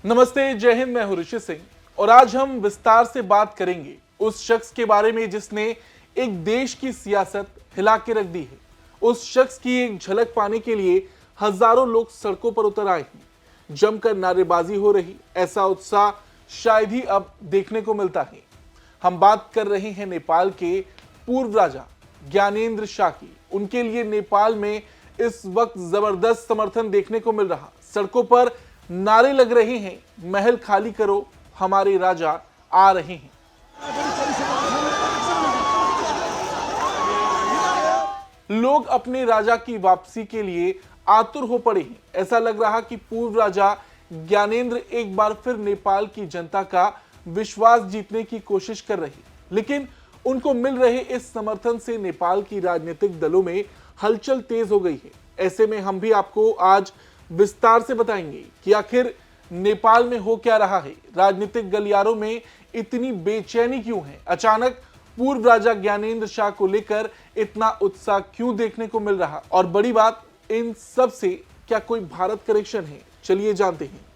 नमस्ते, जय हिंद। मैं हूं ऋषि सिंह और आज हम विस्तार से बात करेंगे उस शख्स के बारे में जिसने एक देश की सियासत हिला के रख दी है। उस शख्स की एक झलक पाने के लिए हजारों लोग सड़कों पर उतर आए हैं। जमकर नारेबाजी हो रही, ऐसा उत्साह शायद ही अब देखने को मिलता है। हम बात कर रहे हैं नेपाल के पूर्व राजा ज्ञानेंद्र शाह की। उनके लिए नेपाल में इस वक्त जबरदस्त समर्थन देखने को मिल रहा। सड़कों पर नारे लग रहे हैं, महल खाली करो, हमारे राजा आ रहे हैं। लोग अपने राजा की वापसी के लिए आतुर हो पड़े हैं। ऐसा लग रहा कि पूर्व राजा ज्ञानेंद्र एक बार फिर नेपाल की जनता का विश्वास जीतने की कोशिश कर रहे, लेकिन उनको मिल रहे इस समर्थन से नेपाल की राजनीतिक दलों में हलचल तेज हो गई है। ऐसे में हम भी आपको आज विस्तार से बताएंगे कि आखिर नेपाल में हो क्या रहा है, राजनीतिक गलियारों में इतनी बेचैनी क्यों है, अचानक पूर्व राजा ज्ञानेंद्र शाह को लेकर इतना उत्साह क्यों देखने को मिल रहा, और बड़ी बात, इन सब से क्या कोई भारत कनेक्शन है। चलिए जानते हैं।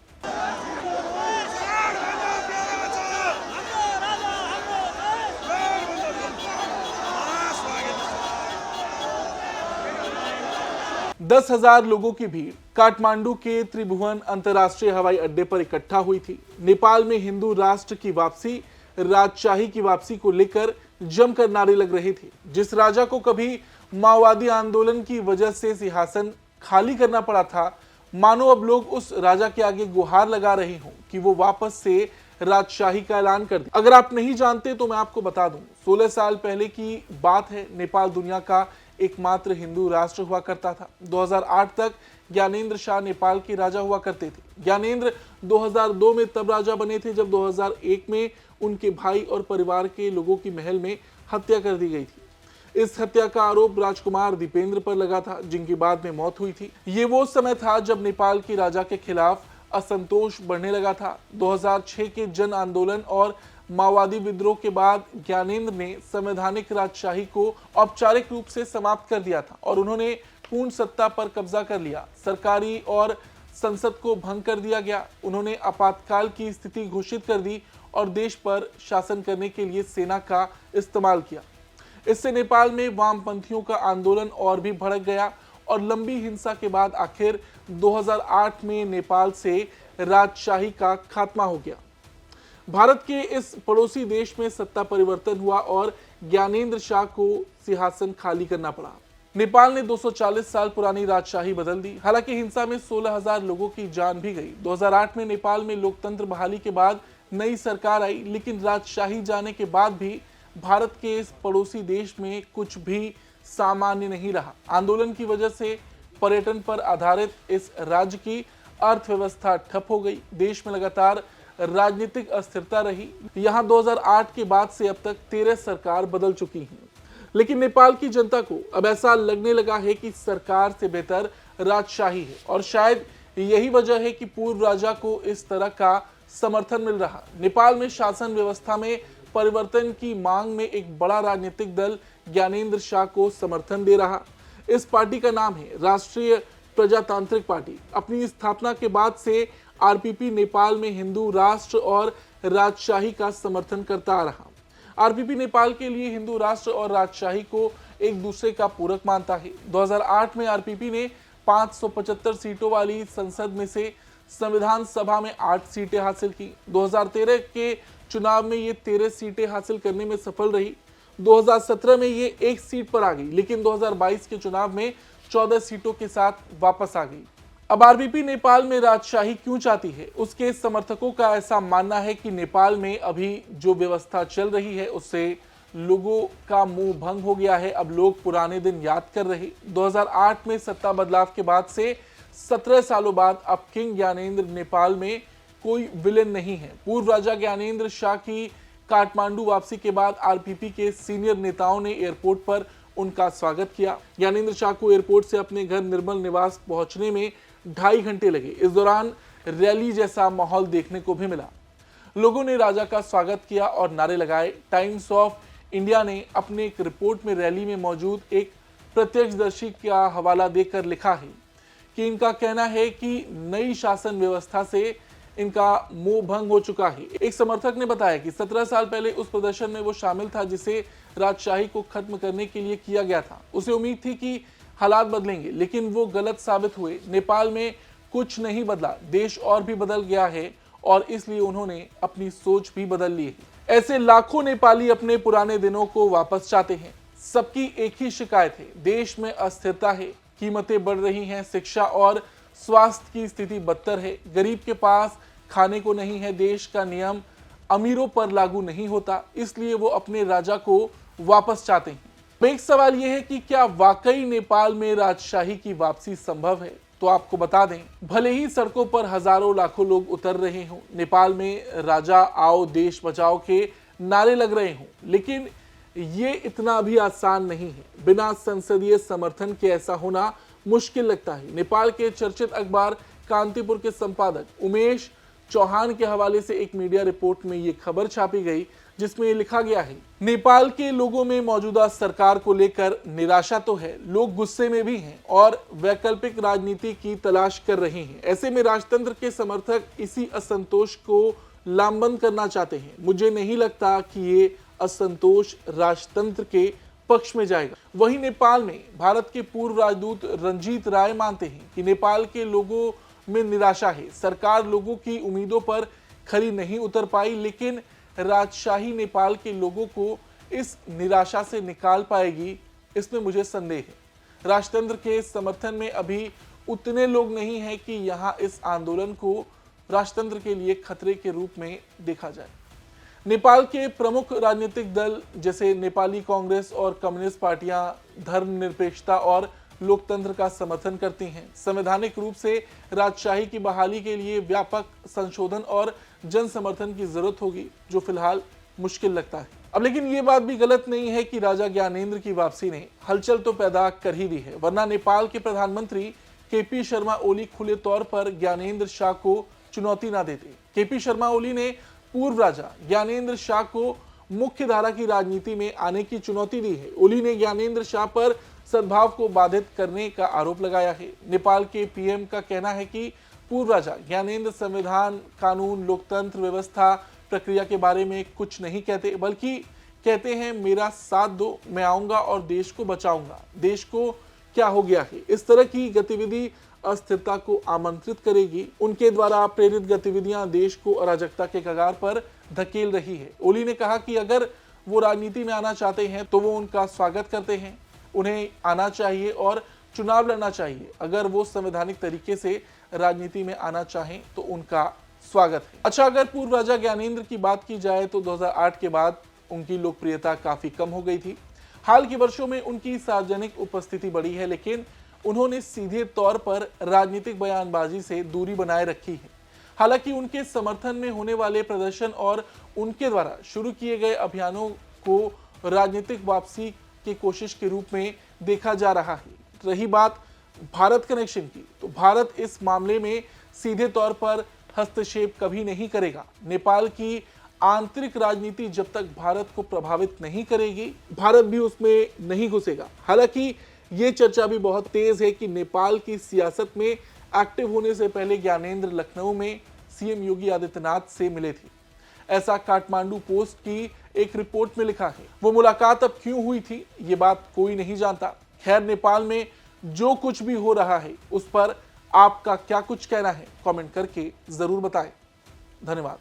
दस 10,000 लोगों की भीड़ काठमांडू के त्रिभुवन अंतर्राष्ट्रीय हवाई अड्डे पर इकट्ठा हुई थी। नेपाल में हिंदू राष्ट्र की वापसी, राजशाही की वापसी को लेकर जमकर नारे लग रहे थे। जिस राजा को कभी माओवादी आंदोलन की वजह से सिंहासन खाली करना पड़ा था, मानो अब लोग उस राजा के आगे गुहार लगा रहे हों कि वो वापस से राजशाही का ऐलान कर दे। अगर आप नहीं जानते तो मैं आपको बता दूं, 16 साल पहले की बात है। नेपाल दुनिया का एकमात्र हिंदू राष्ट्र हुआ करता था। 2008 तक ज्ञानेंद्र शाह नेपाल के राजा हुआ करते थे। ज्ञानेंद्र 2002 में तब राजा बने थे जब 2001 में उनके भाई और परिवार के लोगों की महल में हत्या कर दी गई थी। इस हत्या का आरोप राजकुमार दीपेंद्र पर लगा था, जिनकी बाद में मौत हुई थी। ये वो समय था जब नेपाल के राजा के खिलाफ असंतोष बढ़ने लगा था। 2006 के जन आंदोलन और माओवादी विद्रोह के बाद ज्ञानेंद्र ने संवैधानिक राजशाही को औपचारिक रूप से समाप्त कर दिया था और उन्होंने पूर्ण सत्ता पर कब्जा कर लिया। सरकारी और संसद को भंग कर दिया गया। उन्होंने आपातकाल की स्थिति घोषित कर दी और देश पर शासन करने के लिए सेना का इस्तेमाल किया। इससे नेपाल में वामपंथियों का आंदोलन और भी भड़क गया और लंबी हिंसा के बाद आखिर 2008 में नेपाल से राजशाही का खात्मा हो गया। भारत के इस पड़ोसी देश में सत्ता परिवर्तन हुआ और ज्ञानेंद्र शाह को सिंहासन खाली करना पड़ा। नेपाल ने 240 साल पुरानी राजशाही बदल दी। हालांकि हिंसा में 16,000 लोगों की जान भी गई। 2008 में नेपाल में लोकतंत्र बहाली के बाद नई सरकार आई, लेकिन राजशाही जाने के बाद भी भारत के इस पड़ोसी देश में कुछ भी सामान्य नहीं रहा। आंदोलन की वजह से पर्यटन पर आधारित इस राज्य की अर्थव्यवस्था ठप हो गई। देश में लगातार राजनीतिक अस्थिरता रही। यहाँ 2008 के बाद से अब तक 13 सरकार बदल चुकी हैं, लेकिन नेपाल की जनता को अब ऐसा लगने लगा है कि सरकार से बेहतर राजशाही है, और शायद यही वजह है कि पूर्व राजा को इस तरह का समर्थन मिल रहा। नेपाल में शासन व्यवस्था में परिवर्तन की मांग में एक बड़ा राजनीतिक दल ज्ञानेंद्र शाह को समर्थन दे रहा। इस पार्टी का नाम है राष्ट्रीय प्रजातांत्रिक पार्टी। अपनी स्थापना के बाद से आरपीपी नेपाल में हिंदू राष्ट्र और राजशाही का समर्थन करता आ रहा। आरपीपी नेपाल के लिए हिंदू राष्ट्र और राजशाही को एक दूसरे का पूरक मानता है। 2008 में आरपीपी ने 575 सीटों वाली संसद में से संविधान सभा में 8 सीटें हासिल की। 2013 के चुनाव में ये 13 सीटें हासिल करने में सफल रही। 2017 में ये 1 सीट पर आ गई, लेकिन 2022 के चुनाव में 14 सीटों के साथ वापस आ गई। अब आरपीपी नेपाल में राजशाही क्यों चाहती है? उसके समर्थकों का ऐसा मानना है कि नेपाल में अभी जो व्यवस्था चल रही है उससे लोगों का मुंह भंग हो गया है। अब लोग पुराने दिन याद कर रहे। 2008 में सत्ता बदलाव के बाद से 17 सालों बाद अब किंग ज्ञानेंद्र नेपाल में कोई विलेन नहीं है। पूर्व राजा ज्ञानेंद्र शाह की काठमांडू वापसी के बाद आरपीपी के सीनियर नेताओं ने एयरपोर्ट पर उनका स्वागत किया। ज्ञानेंद्र शाह को एयरपोर्ट से अपने घर निर्मल निवास पहुंचने में 2.5 घंटे लगे। इस दौरान रैली जैसा माहौल देखने को भी मिला। लोगों ने राजा का स्वागत किया और नारे लगाए। टाइम्स ऑफ इंडिया ने अपने एक रिपोर्ट में रैली में मौजूद एक प्रत्यक्षदर्शी का हवाला देकर लिखा है कि इनका कहना है कि नई शासन व्यवस्था से इनका मोह भंग हो चुका है। एक समर्थक ने बताया कि 17 साल पहले उस प्रदर्शन में वो शामिल था जिसे राजशाही को खत्म करने के लिए किया गया था। उसे उम्मीद थी कि हालात बदलेंगे, लेकिन वो गलत साबित हुए। नेपाल में कुछ नहीं बदला, देश और भी बदल गया है और इसलिए उन्होंने अपनी सोच भी बदल ली है। ऐसे लाखों नेपाली अपने पुराने दिनों को वापस चाहते हैं। सबकी एक ही शिकायत है, देश में अस्थिरता है, कीमतें बढ़ रही हैं, शिक्षा और स्वास्थ्य की स्थिति बदतर है, गरीब के पास खाने को नहीं है, देश का नियम अमीरों पर लागू नहीं होता, इसलिए वो अपने राजा को वापस चाहते हैं। अब एक सवाल यह है कि क्या वाकई नेपाल में राजशाही की वापसी संभव है? तो आपको बता दें, भले ही सड़कों पर हजारों लाखों लोग उतर रहे हों, नेपाल में राजा आओ देश बचाओ के नारे लग रहे हों, लेकिन ये इतना भी आसान नहीं है। बिना संसदीय समर्थन के ऐसा होना मुश्किल लगता है। नेपाल के चर्चित अखबार कांतिपुर के संपादक उमेश चौहान के हवाले से एक मीडिया रिपोर्ट में ये खबर छापी गई, जिसमें ये लिखा गया है, नेपाल के लोगों में मौजूदा सरकार को लेकर निराशा तो है, लोग गुस्से में भी हैं और वैकल्पिक राजनीति की तलाश कर रहे हैं। ऐसे में राजतंत्र के समर्थक इसी असंतोष को लामबंद करना चाहते हैं। मुझे नहीं लगता कि ये असंतोष राजतंत्र के पक्ष में जाएगा। वहीं नेपाल में भारत के पूर्व राजदूत रंजीत राय मानते हैं कि नेपाल के लोगों में निराशा है, सरकार लोगों की उम्मीदों पर खरी नहीं उतर पाई, लेकिन राजशाही नेपाल के लोगों को इस निराशा से निकाल पाएगी, इसमें मुझे संदेह है। राजतंत्र के समर्थन में अभी उतने लोग नहीं हैं कि यहाँ इस आंदोलन को राजतंत्र के लिए खतरे के रूप में देखा जाए। नेपाल के प्रमुख राजनीतिक दल जैसे नेपाली कांग्रेस और कम्युनिस्ट पार्टियां धर्मनिरपेक्षता और लोकतंत्र का समर्थन करती हैं। संवैधानिक रूप से राजशाही की बहाली के लिए व्यापक संशोधन और जन समर्थन की जरूरत होगी, जो फिलहाल मुश्किल लगता है। अब लेकिन ये बात भी गलत नहीं है कि राजा ज्ञानेंद्र की वापसी ने हलचल तो पैदा कर ही दी है, वरना नेपाल के प्रधानमंत्री केपी शर्मा ओली खुले तौर पर ज्ञानेंद्र शाह को चुनौती ना देते। केपी शर्मा ओली ने पूर्व राजा ज्ञानेंद्र शाह को मुख्य धारा की राजनीति में आने की चुनौती दी है। ओली ने ज्ञानेंद्र शाह पर सद्भाव को बाधित करने का आरोप लगाया है। नेपाल के पीएम का कहना है कि पूर्व राजा ज्ञानेंद्र संविधान, कानून, लोकतंत्र व्यवस्था, प्रक्रिया के बारे में कुछ नहीं कहते, बल्कि कहते हैं मेरा साथ दो, मैं आऊंगा और देश को बचाऊंगा। देश को क्या हो गया है? इस तरह की गतिविधि अस्थिरता को आमंत्रित करेगी। उनके द्वारा प्रेरित गतिविधियां देश को अराजकता के कगार पर धकेल रही है। ओली ने कहा कि अगर वो राजनीति में आना चाहते हैं तो वो उनका स्वागत करते हैं, उन्हें आना चाहिए और चुनाव लड़ना चाहिए। अगर वो संवैधानिक तरीके से राजनीति में आना चाहें तो उनका स्वागत है। अच्छा, अगर पूर्व राजा ज्ञानेंद्र की बात की जाए तो 2008 के बाद उनकी लोकप्रियता काफी कम हो गई थी। हाल के वर्षों में उनकी सार्वजनिक उपस्थिति बढ़ी है, लेकिन उन्होंने सीधे तौर पर राजनीतिक बयानबाजी से दूरी बनाए रखी है। हालांकि उनके समर्थन में होने वाले प्रदर्शन और उनके द्वारा शुरू किए गए अभियानों को राजनीतिक वापसी की कोशिश के रूप में देखा जा रहा है। रही बात भारत कनेक्शन की, तो भारत इस मामले में सीधे तौर पर हस्तक्षेप कभी नहीं करेगा। नेपाल की आंतरिक राजनीति जब तक भारत को प्रभावित नहीं करेगी, भारत भी उसमें नहीं घुसेगा। हालांकि ये चर्चा भी बहुत तेज है कि नेपाल की सियासत में एक्टिव होने से पहले ज्ञानेंद्र लखनऊ में सीएम योगी आदित्यनाथ से मिले थे। ऐसा काठमांडू पोस्ट की एक रिपोर्ट में लिखा है। वो मुलाकात अब क्यों हुई थी, ये बात कोई नहीं जानता। खैर, नेपाल में जो कुछ भी हो रहा है उस पर आपका क्या कुछ कहना है, कमेंट करके जरूर बताएं। धन्यवाद।